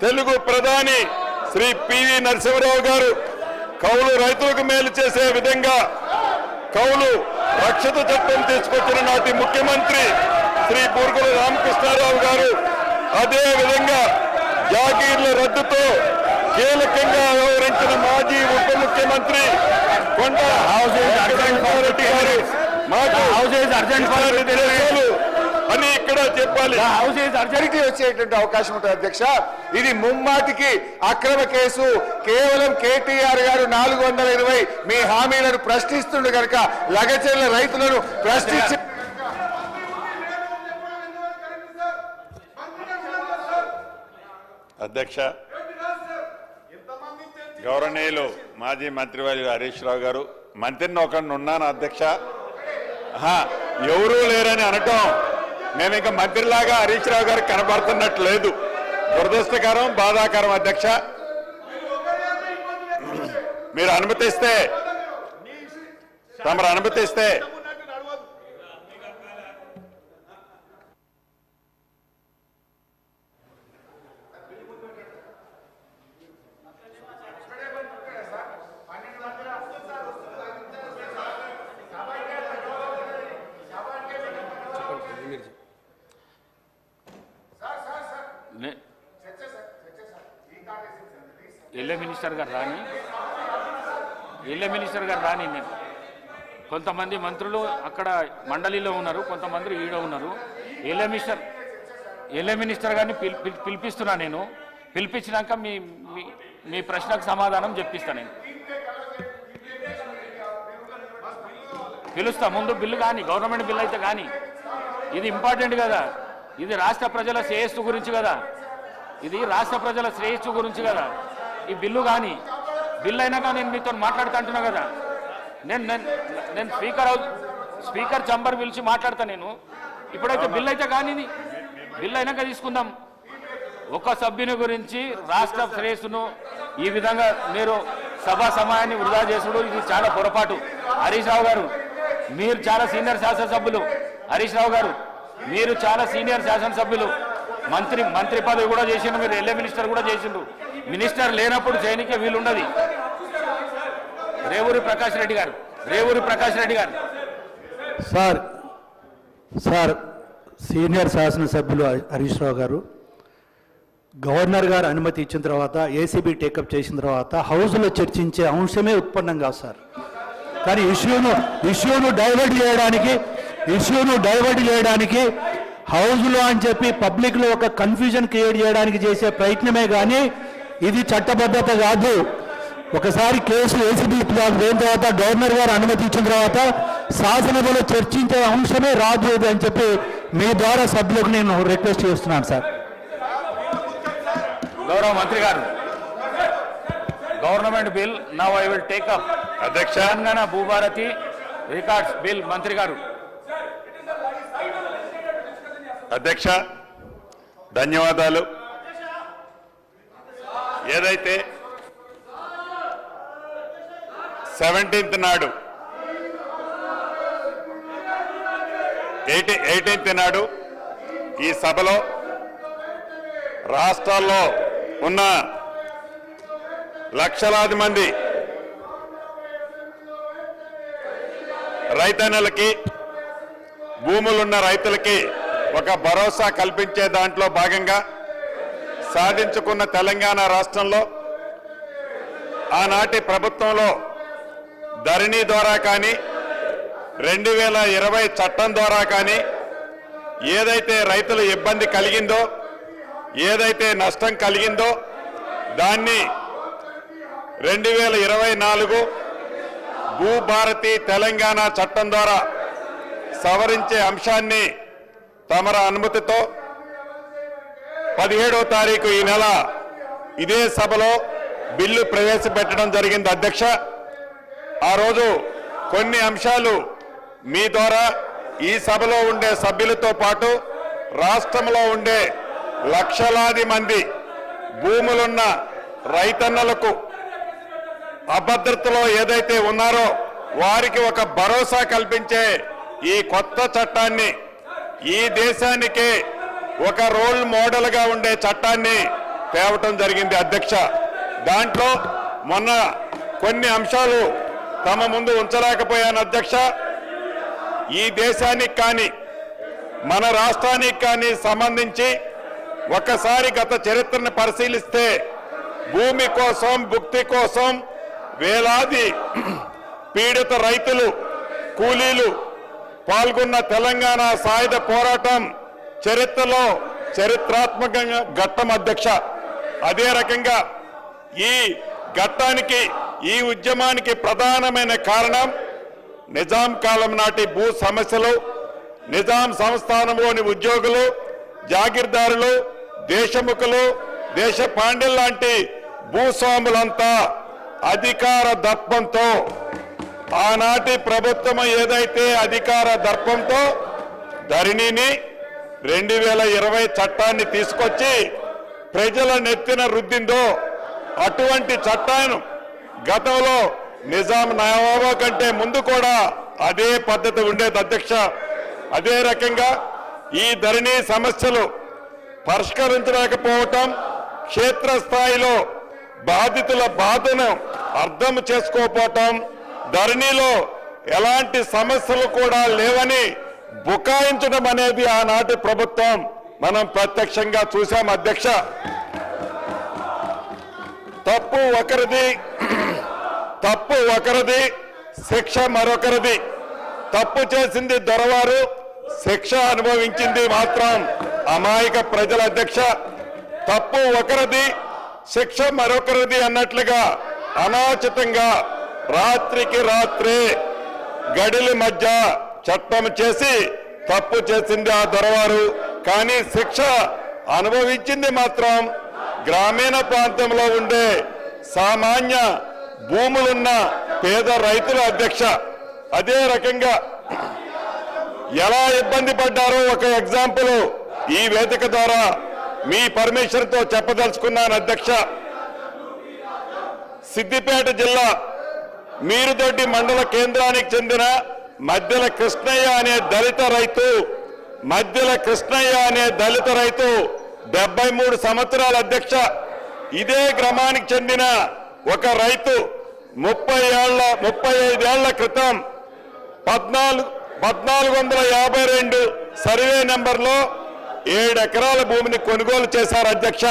తెలుగు ప్రధాని శ్రీ పివి నరసింహారావు గారు కౌలు రైతులకు మేలు చేసే విధంగా కౌలు రక్షిత చట్టం తీసుకొచ్చిన నాటి ముఖ్యమంత్రి శ్రీ బూర్గుల రామకృష్ణారావు గారు అదే విధంగా జాగీర్ల రద్దుతో కీలకంగా వ్యవహరించిన మాజీ ఉప ముఖ్యమంత్రి కొండ రెడ్డి గారు అని ఇక్కడ చెప్పాలి. హౌస్ ఈజ్ అర్జెంట్ వచ్చేటువంటి అవకాశం ఉంటుంది అధ్యక్ష. ఇది ముమ్మాటికి అక్రమ కేసు. కేవలం కేటీఆర్ గారు 420 మీ హామీలను ప్రశ్నిస్తుండే కనుక లగచర్ల రైతులను ప్రశ్నించి అధ్యక్ష గౌరవనీయులు మాజీ మంత్రివర్యులు హరీష్ రావు గారు, మంత్రిని ఒకరిని ఉన్నాను అధ్యక్ష, ఎవరూ లేరని అనటం నేను ఇంకా మంత్రిలాగా హరీష్ రావు గారికి కనబడుతున్నట్టు లేదు. దురదృష్టకరం, బాధాకరం అధ్యక్ష. మీరు అనుమతిస్తే తమరు అనుమతిస్తే ఎల్ఏ మినిస్టర్ గారు రాని నేను కొంతమంది మంత్రులు అక్కడ మండలిలో ఉన్నారు, కొంతమంది ఈడ ఉన్నారు. ఎల్ఏ మినిస్టర్ గారిని పిలిపిస్తున్నా. నేను పిలిపించినాక మీ ప్రశ్నకు సమాధానం చెప్పిస్తా. నేను పిలుస్తా. ముందు బిల్లు కానీ, గవర్నమెంట్ బిల్లు అయితే కానీ, ఇది ఇంపార్టెంట్ కదా. ఇది రాష్ట్ర ప్రజల శ్రేయస్సు గురించి కదా. ఈ బిల్లు కానీ బిల్లు అయినాక నేను మీతో మాట్లాడుతా అంటున్నా కదా. నేను స్పీకర్ చంబర్ పిలిచి మాట్లాడతా. నేను ఇప్పుడైతే బిల్లు అయితే కానీ బిల్లు అయినాక తీసుకుందాం. ఒక సభ్యుని గురించి రాష్ట్ర శ్రేయస్సును ఈ విధంగా మీరు సభా సమయాన్ని వృధా చేసుడు ఇది చాలా పొరపాటు. హరీష్ రావు గారు, మీరు చాలా సీనియర్ శాసనసభ్యులు. హరీష్ రావు గారు, మీరు చాలా సీనియర్ శాసనసభ్యులు. మంత్రి పదవి కూడా చేసిండ్రు, మీరు ఎల్ఏ మినిస్టర్ కూడా చేసిండ్రు. మినిస్టర్ లేనప్పుడు చేయనికే వీలుండదు. రేవూరి ప్రకాష్ రెడ్డి గారు సార్ సీనియర్ శాసనసభ్యులు హరీష్ రావు గారు, గవర్నర్ గారు అనుమతి ఇచ్చిన తర్వాత, ఏసీబీ టేకప్ చేసిన తర్వాత హౌస్లో చర్చించే అంశమే ఉత్పన్నం కాదు సార్. కానీ ఇష్యూను డైవర్ట్ చేయడానికి హౌస్లో అని చెప్పి పబ్లిక్లో ఒక కన్ఫ్యూజన్ క్రియేట్ చేయడానికి చేసే ప్రయత్నమే కానీ ఇది చట్టబద్ధత కాదు. ఒకసారి కేసు ఏసీబీ పోయిన తర్వాత, గవర్నర్ గారు అనుమతి ఇచ్చిన తర్వాత శాసనసభలో చర్చించే అంశమే రాదు అని చెప్పి మీ ద్వారా సభ్యులకు నేను రిక్వెస్ట్ చేస్తున్నాను సార్. గౌరవ మంత్రి గారు, government bill now I will take up. అధ్యక్ష, తెలంగాణ భూభారతి రికార్డ్స్ బిల్. మంత్రి గారు. అధ్యక్ష ధన్యవాదాలు. ఏదైతే 17th నాడు 18th నాడు ఈ సభలో రాష్ట్రాల్లో ఉన్న లక్షలాది మంది రైతన్నలకి, భూములున్న రైతులకి ఒక భరోసా కల్పించే దాంట్లో భాగంగా సాధించుకున్న తెలంగాణ రాష్ట్రంలో ఆనాటి ప్రభుత్వంలో ధరణి ద్వారా కానీ 2020 చట్టం ద్వారా కానీ ఏదైతే రైతుల ఇబ్బంది కలిగిందో, ఏదైతే నష్టం కలిగిందో దాన్ని 2024 భూభారతి తెలంగాణ చట్టం ద్వారా సవరించే అంశాన్ని తమర అనుమతితో 17వ తారీఖు ఈ నెల ఇదే సభలో బిల్లు ప్రవేశపెట్టడం జరిగింది అధ్యక్ష. ఆ రోజు కొన్ని అంశాలు మీ ద్వారా ఈ సభలో ఉండే సభ్యులతో పాటు రాష్ట్రంలో ఉండే లక్షలాది మంది భూములున్న రైతన్నలకు అభద్రతలో ఏదైతే ఉన్నారో వారికి ఒక భరోసా కల్పించే ఈ కొత్త చట్టాన్ని, ఈ దేశానికే ఒక రోల్ మోడల్ గా ఉండే చట్టాన్ని తేవటం జరిగింది అధ్యక్ష. దాంట్లో మొన్న కొన్ని అంశాలు తమ ముందు ఉంచలేకపోయాను అధ్యక్ష. ఈ దేశానికి కానీ మన రాష్ట్రానికి కానీ సంబంధించి ఒక్కసారి గత చరిత్రను పరిశీలిస్తే భూమి కోసం భుక్తి కోసం వేలాది పీడిత రైతులు కూలీలు పాల్గొన్న తెలంగాణ సాయుధ పోరాటం చరిత్రలో చరిత్రాత్మకంగా ఘట్టం అధ్యక్ష. అదే రకంగా ఈ ఘట్టానికి ఈ ఉద్యమానికి ప్రధానమైన కారణం నిజాం కాలం నాటి భూ సమస్యలు, నిజాం సంస్థానంలోని ఉద్యోగులు, జాగీర్దారులు, దేశముఖులు, దేశ పాండ్యులు లాంటి భూస్వాములంతా అధికార దర్పంతో ఆనాటి ప్రభుత్వం ఏదైతే అధికార దర్పంతో ధరణిని 2020 చట్టాన్ని తీసుకొచ్చి ప్రజల నెత్తిన రుద్దిందో అటువంటి చట్టాన్ని గతంలో నిజాం నవాబు కంటే ముందు కూడా అదే పద్ధతి ఉండేది అధ్యక్ష. అదే రకంగా ఈ ధరణి సమస్యలు పరిష్కరించలేకపోవటం, క్షేత్రస్థాయిలో బాధితుల బాధను అర్థం చేసుకోకపోవటం, ధరణిలో ఎలాంటి సమస్యలు కూడా లేవని బుకాయించడం అనేది ఆనాటి ప్రభుత్వం మనం ప్రత్యక్షంగా చూశాం అధ్యక్ష. తప్పు ఒకరిది శిక్ష మరొకరిది. తప్పు చేసింది దొరవారు, శిక్ష అనుభవించింది మాత్రం అమాయక ప్రజల అధ్యక్ష. తప్పు ఒకరిది శిక్ష మరొకరిది అన్నట్లుగా అనాచితంగా రాత్రికి రాత్రే గడిల మధ్య చట్టం చేసి తప్పు చేసింది ఆ దొరవారు, కానీ శిక్ష అనుభవించింది మాత్రం గ్రామీణ ప్రాంతంలో ఉండే సామాన్య భూములున్న పేద రైతుల అధ్యక్ష. అదే రకంగా ఎలా ఇబ్బంది పడ్డారో ఒక ఎగ్జాంపుల్ ఈ వేదిక ద్వారా మీ పర్మిషన్ తో చెప్పదలుచుకున్నాను అధ్యక్ష. సిద్దిపేట జిల్లా మీరుదొడ్డి మండల కేంద్రానికి చెందిన మధ్యల కృష్ణయ్య అనే దళిత రైతు 73 సంవత్సరాల అధ్యక్ష. ఇదే గ్రామానికి చెందిన ఒక రైతు 35 ఏళ్ల క్రితం 1452 సర్వే నెంబర్లో 7 ఎకరాల భూమిని కొనుగోలు చేశారు అధ్యక్ష.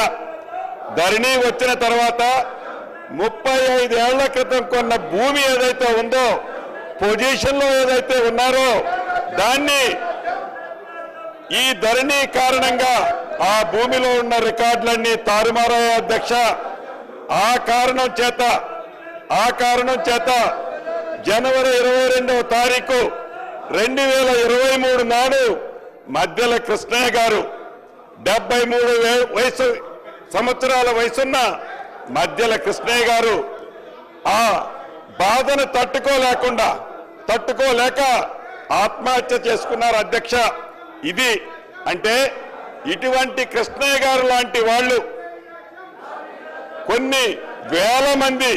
ధరణి వచ్చిన తర్వాత 35 ఏళ్ల క్రితం కొన్న భూమి ఏదైతే ఉందో, పొజిషన్లో ఏదైతే ఉన్నారో దాన్ని ఈ ధరణి కారణంగా ఆ భూమిలో ఉన్న రికార్డులన్నీ తారుమారయ్యాయి అధ్యక్ష. ఆ కారణం చేత జనవరి 22వ తారీఖు 2023 నాడు మధ్యల కృష్ణయ్య గారు 73 సంవత్సరాల వయసున్న మధ్యల కృష్ణయ్య గారు ఆ బాధను తట్టుకోలేక ఆత్మహత్య చేసుకున్నారు అధ్యక్ష. ఇది అంటే ఇటువంటి కృష్ణయ్య గారు లాంటి వాళ్ళు కొన్ని వేల మంది